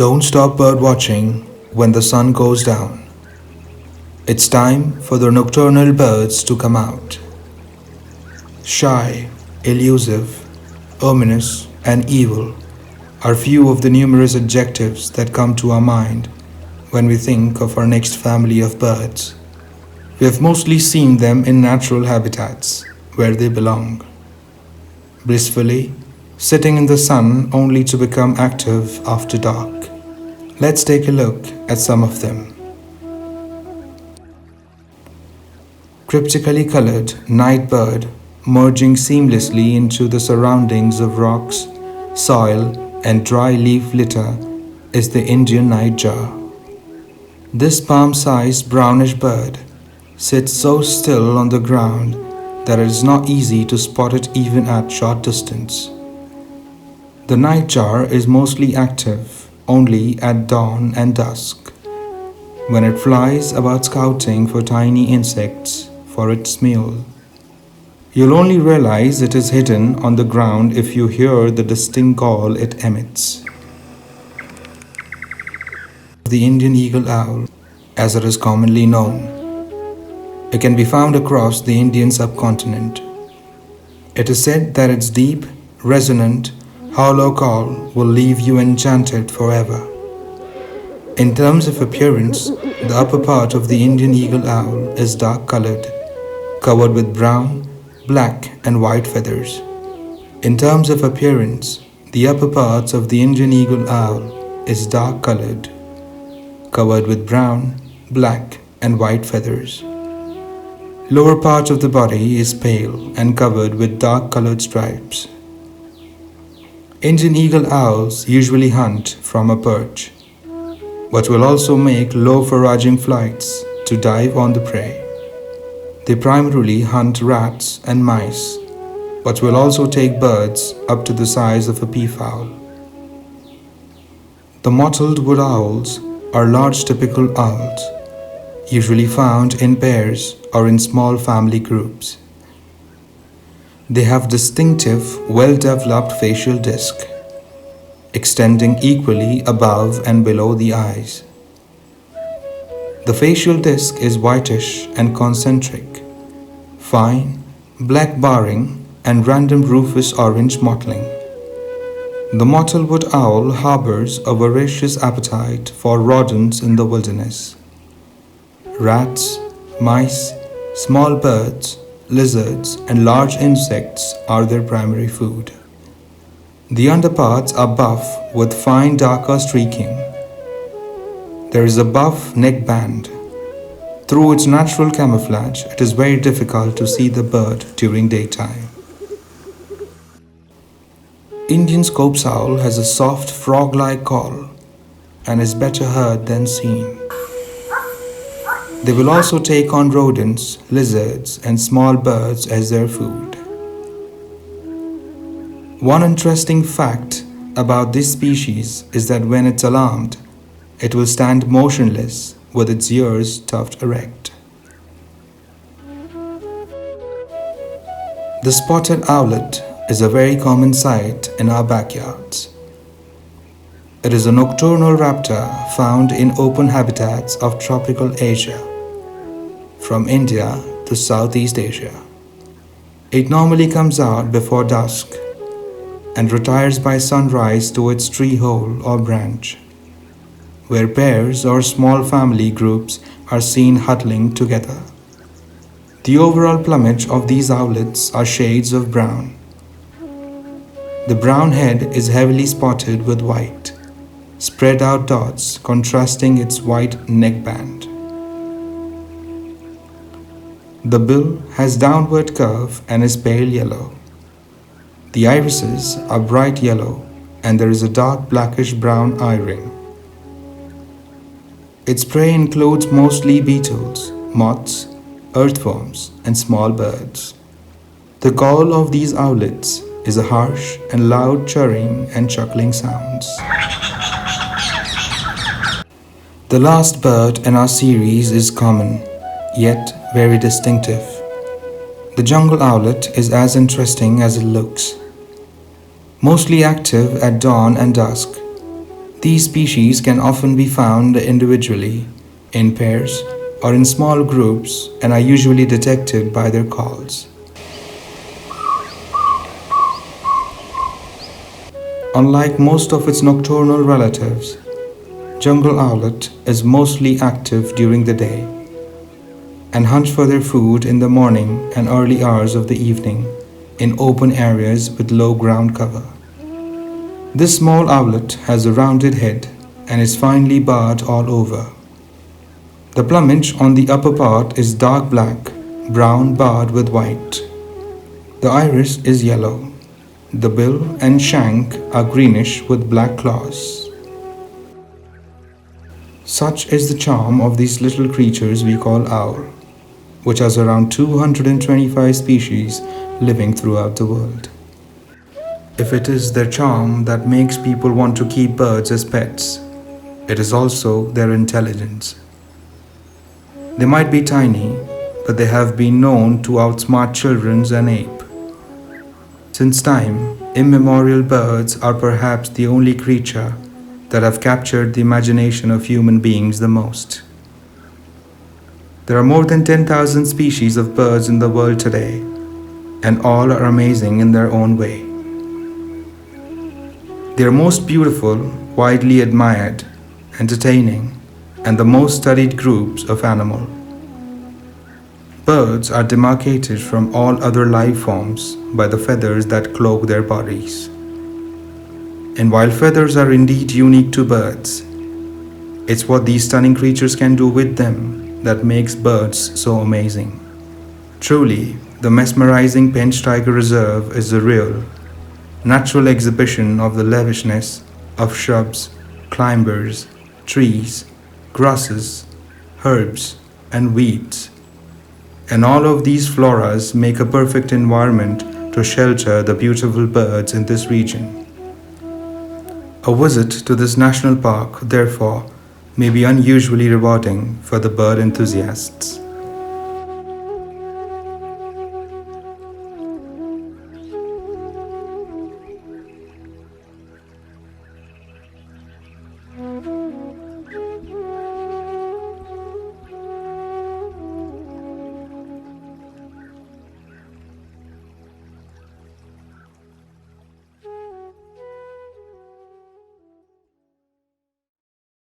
Don't stop bird watching when the sun goes down. It's time for the nocturnal birds to come out. Shy, elusive, ominous, and evil are few of the numerous adjectives that come to our mind when we think of our next family of birds. We have mostly seen them in natural habitats where they belong, blissfully sitting in the sun only to become active after dark. Let's take a look at some of them. Cryptically colored night bird merging seamlessly into the surroundings of rocks, soil, and dry leaf litter is the Indian nightjar. This palm-sized brownish bird sits so still on the ground that it is not easy to spot it even at short distance. The nightjar is mostly active only at dawn and dusk, when it flies about scouting for tiny insects for its meal. You'll only realize it is hidden on the ground if you hear the distinct call it emits. The Indian eagle owl, as it is commonly known. It can be found across the Indian subcontinent. It is said that its deep, resonant, hollow call will leave you enchanted forever. In terms of appearance, the upper part of the Indian eagle owl is dark colored, covered with brown, black, and white feathers. In terms of appearance, the upper parts of the Indian eagle owl is dark colored, covered with brown, black, and white feathers. Lower part of the body is pale and covered with dark colored stripes. Indian eagle owls usually hunt from a perch, but will also make low foraging flights to dive on the prey. They primarily hunt rats and mice, but will also take birds up to the size of a peafowl. The mottled wood owls are large typical owls, usually found in pairs or in small family groups. They have distinctive, well-developed facial disc, extending equally above and below the eyes. The facial disc is whitish and concentric, fine, black barring, and random rufous orange mottling. The mottled wood owl harbors a voracious appetite for rodents in the wilderness. Rats, mice, small birds, lizards, and large insects are their primary food. The underparts are buff with fine darker streaking. There is a buff neck band. Through its natural camouflage, it is very difficult to see the bird during daytime. Indian scops owl has a soft frog-like call and is better heard than seen. They will also take on rodents, lizards, and small birds as their food. One interesting fact about this species is that when it's alarmed, it will stand motionless with its ears tucked erect. The spotted owlet is a very common sight in our backyards. It is a nocturnal raptor found in open habitats of tropical Asia, from India to Southeast Asia. It normally comes out before dusk and retires by sunrise to its tree hole or branch, where pairs or small family groups are seen huddling together. The overall plumage of these owlets are shades of brown. The brown head is heavily spotted with white, spread out dots contrasting its white neck band. The bill has downward curve and is pale yellow. The irises are bright yellow and there is a dark blackish-brown eye ring. Its prey includes mostly beetles, moths, earthworms, and small birds. The call of these owlets is a harsh and loud chirring and chuckling sounds. The last bird in our series is common, yet very distinctive. The jungle owlet is as interesting as it looks. Mostly active at dawn and dusk, These species can often be found individually, in pairs, or in small groups and are usually detected by their calls. Unlike most of its nocturnal relatives, jungle owlet is mostly active during the day and hunt for their food in the morning and early hours of the evening in open areas with low ground cover. This small owlet has a rounded head and is finely barred all over. The plumage on the upper part is dark black, brown barred with white. The iris is yellow. The bill and shank are greenish with black claws. Such is the charm of these little creatures we call owl, which has around 225 species living throughout the world. If it is their charm that makes people want to keep birds as pets, it is also their intelligence. They might be tiny, but they have been known to outsmart children and ape. Since time immemorial, birds are perhaps the only creature that have captured the imagination of human beings the most. There are more than 10,000 species of birds in the world today, and all are amazing in their own way. They are most beautiful, widely admired, entertaining, and the most studied groups of animal. Birds are demarcated from all other life forms by the feathers that cloak their bodies. And while feathers are indeed unique to birds, it's what these stunning creatures can do with them that makes birds so amazing. Truly, the mesmerizing Pench Tiger Reserve is a real, natural exhibition of the lavishness of shrubs, climbers, trees, grasses, herbs, and weeds. And all of these floras make a perfect environment to shelter the beautiful birds in this region. A visit to this national park, therefore, may be unusually rewarding for the bird enthusiasts.